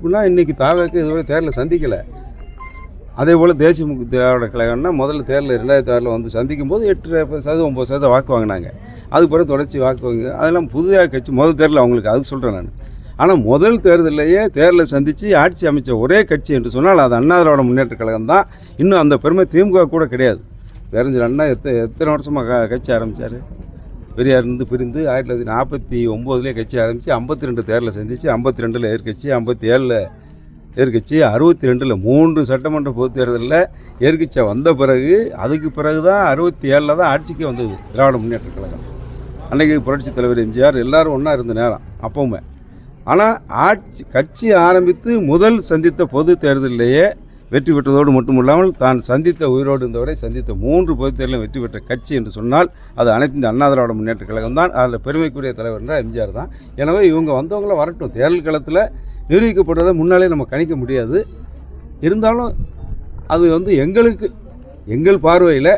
சந்திப்புனா இன்றைக்கி தாவேக்கு இதுவரை தேர்தலில் சந்திக்கலை. அதே போல் தேசிய முற்போக்கு திராவிட கழகம்னா முதல்ல தேர்தல் 2006 வந்து சந்திக்கும் போது 8% 9% வாக்கு வாங்கினாங்க. அதுக்கு பிறகு தொடர்ச்சி வாக்கு வாங்க அதெல்லாம் புதிதாக கட்சி முதல் தேர்தல் அவங்களுக்கு அதுக்கு சொல்கிறேன் நான். ஆனால் முதல் தேர்தலையே தேர்தலை சந்தித்து ஆட்சி அமைச்ச ஒரே கட்சி என்று சொன்னால் அது அண்ணா திராவிட முன்னேற்ற கழகம் தான். இன்னும் அந்த பெருமை திமுக கூட கிடையாது. பேரறிஞர் அண்ணா எத்தனை வருஷமாக கட்சி ஆரம்பித்தார்? பெரியார்லேருந்து பிரிந்து 1949 கட்சி ஆரம்பித்து 52 தேர்தலை சந்தித்து 52 எதிர்கட்சி, 57 எதிர்கட்சி, 62 3 சட்டமன்ற பொதுத் தேர்தலில் எதிர்கட்சியாக வந்த பிறகு அதுக்கு பிறகு தான் 67 தான் ஆட்சிக்கு வந்தது திராவிட முன்னேற்ற கழகம். அன்றைக்கி புரட்சித் தலைவர் எம்ஜிஆர் எல்லோரும் ஒன்றா இருந்த நேரம் அப்போவுமே. ஆனால் கட்சி ஆரம்பித்து முதல் சந்தித்த பொது தேர்தலிலேயே வெற்றி பெற்றதோடு மட்டுமில்லாமல் தான் சந்தித்த உயிரோடு இருந்தவரை சந்தித்த 3 பொதுத் தேர்தலில் வெற்றி பெற்ற கட்சி என்று சொன்னால் அது அனைத்து இந்த அண்ணா திராவிட முன்னேற்ற கழகம் தான். அதில் பெருமைக்குரிய தலைவர் என்றால் எம்ஜிஆர் தான். எனவே இவங்க வந்தவங்கள வரட்டும். தேர்தல் களத்தில் நிரூபிக்கப்படுவதை முன்னாலே நம்ம கணிக்க முடியாது. இருந்தாலும் அது வந்து எங்கள் பார்வையில்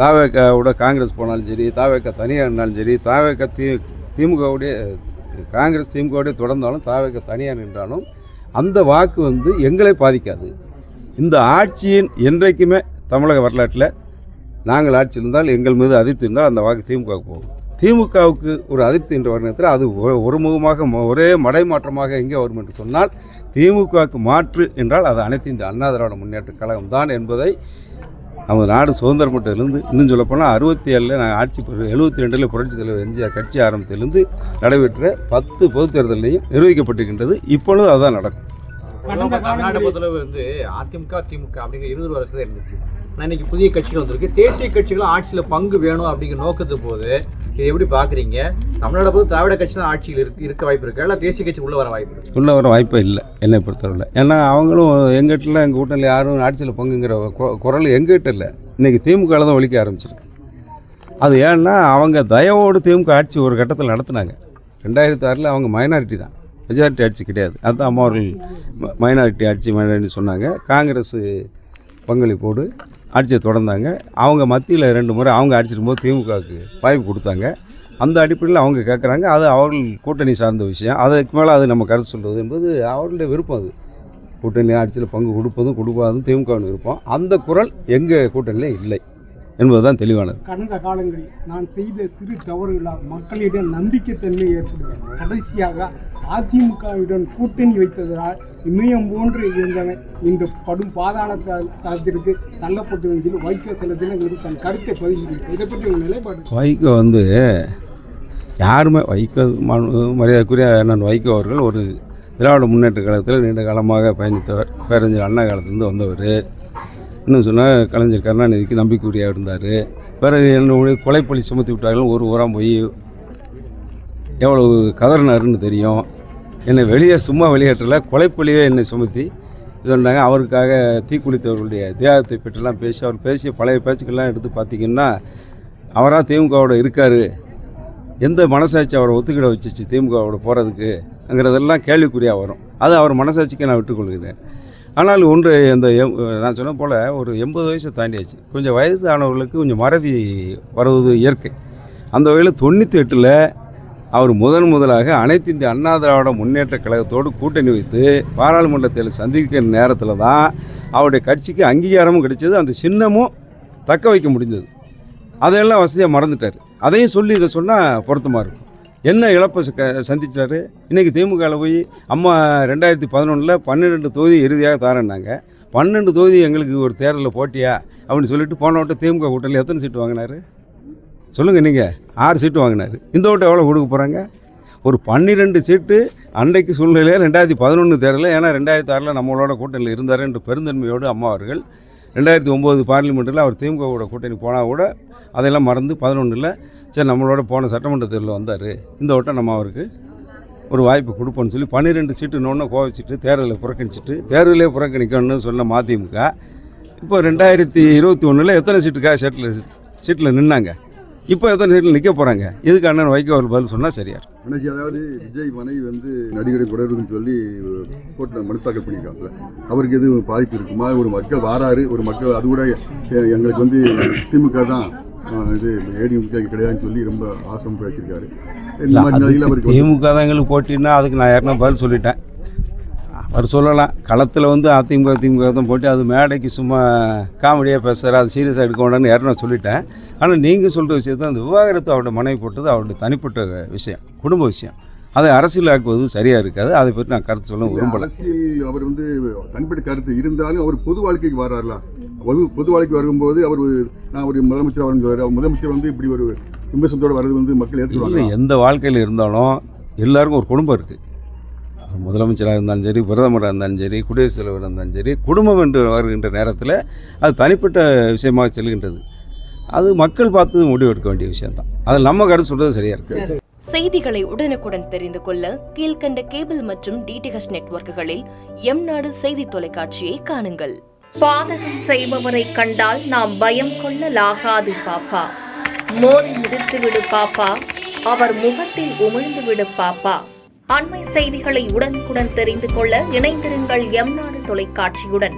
தாவேக்காவோட காங்கிரஸ் போனாலும் சரி, தாவேக்கா தனியாக இருந்தாலும் சரி, தாவேக்கா திமுகவுடைய காங்கிரஸ் திமுகவுடைய தொடர்ந்தாலும் தாவேக்கா தனியாக நின்றாலும் அந்த வாக்கு வந்து எங்களை பாதிக்காது. இந்த ஆட்சியின் என்றைக்குமே தமிழக வரலாற்றில் நாங்கள் ஆட்சி இருந்தால் எங்கள் மீது அதிருப்தி இருந்தால் அந்த வாக்கு திமுகவுக்கு போகும். திமுகவுக்கு ஒரு அதிருப்தி என்ற வருணத்தில் அது ஒருமுகமாக ஒரே மடைமாற்றமாக எங்கே வரும் என்று சொன்னால் திமுகவுக்கு மாற்று என்றால் அது அனைத்து இந்த அண்ணா திராவிட முன்னேற்ற கழகம் தான் என்பதை நம்ம நாடு சுதந்திரம் பெற்றதிலிருந்து இன்னும் சொல்லப்போனால் 67 நாங்கள் ஆட்சி 72 புரட்சித் தலைவர் எம்ஜிஆர் கட்சி ஆரம்பத்திலிருந்து நடைபெற்ற 10 பொதுத் தேர்தலையும் நிர்வகிக்கப்பட்டிருக்கின்றது. இப்பொழுது அதுதான் நடக்கும். கர்நாடக பொறுத்தளவு வந்து அதிமுக திமுக அப்படிங்கிற 20 வருஷத்துல இருந்துச்சு. ஆனால் இன்றைக்கி புதிய கட்சிகள் வந்திருக்கு. தேசிய கட்சிகளும் ஆட்சியில் பங்கு வேணும் அப்படிங்கிற நோக்கத்து போது இதை எப்படி பார்க்குறீங்க? தமிழ்நாடு போது திராவிட கட்சி தான் ஆட்சியில் இருக்க வாய்ப்பு இருக்குது, இல்லை தேசிய கட்சி உள்ளே வர வாய்ப்பு இருக்குது? உள்ளே வர வாய்ப்பே இல்லை என்னை பொறுத்தவரை. ஏன்னா அவங்களும் எங்கிட்ட எங்கள் கூட்டத்தில் யாரும் ஆட்சியில் பங்குங்கிற குரல் எங்கிட்ட இல்லை. இன்றைக்கி திமுகவில் தான் ஒழிக்க ஆரம்பிச்சிருக்கு. அது ஏன்னா அவங்க தயவோடு திமுக ஆட்சி ஒரு கட்டத்தில் நடத்தினாங்க. 2006 அவங்க மைனாரிட்டி தான், மெஜாரிட்டி ஆட்சி கிடையாது. அதுதான் அம்மா அவர்கள் மைனாரிட்டி ஆட்சி சொன்னாங்க. காங்கிரஸ் பங்களிப்போடு ஆட்சியை தொடர்ந்தாங்க. அவங்க மத்தியில் 2 முறை அவங்க ஆட்சி இருக்கும்போது திமுகவுக்கு வாய்ப்பு கொடுத்தாங்க. அந்த அடிப்படையில் அவங்க கேட்குறாங்க. அது அவர்கள் கூட்டணி சார்ந்த விஷயம். அதுக்கு மேலே அது நம்ம கருத்து சொல்கிறது என்பது அவர்களுடைய விருப்பம். அது கூட்டணி ஆட்சியில் பங்கு கொடுக்காதும் திமுகவின் விருப்பம். அந்த குரல் எங்கள் கூட்டணியில் இல்லை என்பதுதான் தெளிவானது. கடந்த காலங்களில் நான் செய்த சிறு தவறுகளால் மக்களிடம் நம்பிக்கை தன்மை ஏற்படுகிறது. கடைசியாக அதிமுகவுடன் கூட்டணி வைத்ததால் இமயம் போன்று இருந்தவன் இன்று படும் பாதாள தளத்திற்கு தள்ளப்பட்டு வைகோ சில தினங்களுக்கு தன் கருத்தை பதிவு. இதை பற்றி ஒரு நிலைப்பாடு. வைகோ வந்து யாருமே மரியாதைக்குரிய அண்ணன் வைகோ அவர்கள் ஒரு திராவிட முன்னேற்ற கழகத்தில் நீண்ட காலமாக பயணித்தவர். பேரறிஞர் அண்ணா காலத்திலேருந்து வந்தவர். இன்னும் சொன்னால் கலைஞர் கருணாநிதிக்கு நம்பிக்கையுரியாக இருந்தார். பிறகு என்னுடைய கொலைப்பழி சுமத்தி விட்டார்கள். ஒரு ஊராக போய் எவ்வளவு கதறினாருன்னு தெரியும். என்னை சும்மா வெளியேற்றலை, கொலைப்பழியே என்னை சுமத்தி சொன்னாங்க. அவருக்காக தீக்குளித்தவர்களுடைய தியாகத்தை பற்றிலாம் பேசி அவர் பேசிய பழைய பேச்சுக்கள்லாம் எடுத்து பார்த்திங்கன்னா அவராக திமுகவோட இருக்கார், எந்த மனசாட்சி அவரை ஒத்துக்கிட வச்சிச்சு திமுகவோட போகிறதுக்கு அங்கிறதெல்லாம் கேள்விக்குறியாக வரும். அது அவர் மனசாட்சிக்கு நான் விட்டுக்கொள்கிறேன். ஆனால் ஒன்று இந்த நான் சொன்ன போல் ஒரு 80 வயசை தாண்டியாச்சு. கொஞ்சம் வயசு ஆனவர்களுக்கு கொஞ்சம் மறதி வருவது இயற்கை. அந்த வகையில் 98 அவர் முதலாக அனைத்து இந்திய அண்ணா திராவிட முன்னேற்ற கழகத்தோடு கூட்டணி வைத்து பாராளுமன்றத்தில் சந்திக்கிற நேரத்தில் தான் அவருடைய கட்சிக்கு அங்கீகாரமும் கிடைச்சது, அந்த சின்னமும் தக்க வைக்க முடிஞ்சது. அதையெல்லாம் வசதியாக மறந்துட்டார். அதையும் சொல்லி இதை சொன்னால் பொருத்தமாக இருக்கும். என்ன இழப்பை சந்திச்சிட்டாரு? இன்றைக்கி திமுகவில் போய் அம்மா 2011 12 தொகுதி இறுதியாக தாரேன்னாங்க. 12 தொகுதி எங்களுக்கு ஒரு தேர்தலில் போட்டியா அப்படின்னு சொல்லிட்டு போன வட்டம் திமுக கூட்டணியில் எத்தனை சீட்டு வாங்கினார் சொல்லுங்கள்? நீங்கள் 6 சீட்டு வாங்கினார். இந்த வட்டம் எவ்வளோ கொடுக்க போகிறாங்க? ஒரு 12 சீட்டு அன்றைக்கு சூழ்நிலையில் 2011 தேர்தலில். ஏன்னா 2006 நம்மளோட கூட்டணியில் இருந்தார் என்று பெருந்தன்மையோடு அம்மா அவர்கள் 2009 பார்லிமெண்ட்டில் அவர் திமுகவோட கூட்டணி போனால் கூட அதெல்லாம் மறந்து 11 சரி நம்மளோட போன சட்டமன்ற தேர்தலில் வந்தார், இந்த வட்டம் நம்ம அவருக்கு ஒரு வாய்ப்பு கொடுப்போன்னு சொல்லி 12 சீட்டுன்னு கோவிச்சிட்டு தேர்தலே புறக்கணிக்கணும்னு சொன்ன மதிமுக இப்போ 2021 எத்தனை சீட்டுக்காக சீட்டில் நின்னாங்க? இப்போ எத்தனை சீட்டில் நிற்க போகிறாங்க? இதுக்கு அண்ணன் வைகோ அவர் பதில் சொன்னால் சரியா இருக்கும். அன்னைக்கு அதாவது விஜய் மனைவி வந்து நடிகரை தொடருன்னு சொல்லி கோர்ட்டில் மனு தாக்கல் பண்ணியிருக்காங்க. அவருக்கு எதுவும் பாதிப்பு இருக்குமா? ஒரு மக்கள் வாராரு, ஒரு மக்கள் அது கூட எங்களுக்கு வந்து திமுக தான் இது ஏடிஎம்கே கிடையாதுன்னு சொல்லி ரொம்ப ஆசம் பேசியிருக்காரு. திமுக தான் எங்களுக்கு போட்டின்னா அதுக்கு நான் யாருன்னா பதில் சொல்லிட்டேன். அவர் சொல்லலாம் களத்தில் வந்து அதிமுக திமுக தான் போட்டு அது மேடைக்கு சும்மா காமெடியாக பேசுகிற அது சீரியஸாக எடுக்க வேண்டாம்னு யாரும் நான் சொல்லிட்டேன். ஆனால் நீங்கள் சொல்கிற விஷயத்தை அந்த விவாகரத்து அவருடைய மனைவி போட்டது அவருடைய தனிப்பட்ட விஷயம், குடும்ப விஷயம். அதை அரசியலாக்குவது சரியாக இருக்காது. அதை பற்றி நான் கருத்து சொல்ல விரும்பலை. அரசியல் அவர் வந்து தனிப்பட்ட கருத்து இருந்தாலும் அவர் பொது வாழ்க்கைக்கு வர்றாருலாம். பொது வாழ்க்கைக்கு வரும்போது அவர் நான் ஒரு முதலமைச்சர் அவர் முதலமைச்சர் வந்து இப்படி ஒரு விமர்சனத்தோடு வர்றது வந்து மக்கள் ஏற்றுக்குவாங்க. எந்த வாழ்க்கையில் இருந்தாலும் எல்லாருக்கும் ஒரு குடும்பம் இருக்குது. முதலமைச்சராக இருந்தாலும் சரி, பிரதமராக இருந்தாலும் சரி, குடியரசுத் தலைவராக இருந்தாலும் சரி, குடும்பம் என்று வருகின்ற நேரத்தில் அது தனிப்பட்ட விஷயமாக செல்கின்றது. அது மக்கள் பார்த்து முடிவெடுக்க வேண்டிய விஷயம்தான். அதில் நம்ம கருத்து சொல்கிறது சரியாக இருக்குது. செய்திகளை உடனுக்குடன் தெரிந்து கொள்ள கீழ்கண்ட கேபிள் மற்றும் டிடிஹெச் நெட்வொர்க்குகளில் எம்நாடு செய்தி தொலைக்காட்சியை காணுங்கள். பாதகம் செய்பவரை கண்டால் நாம் பயம் கொள்ளலாகாது பாப்பா. மோதி மிதித்து விடு பாப்பா, அவர் முகத்தில் உமிழ்ந்து விடு பாப்பா. அண்மை செய்திகளை உடனுக்குடன் தெரிந்து கொள்ள இணைந்திருங்கள் எம்நாடு தொலைக்காட்சியுடன்.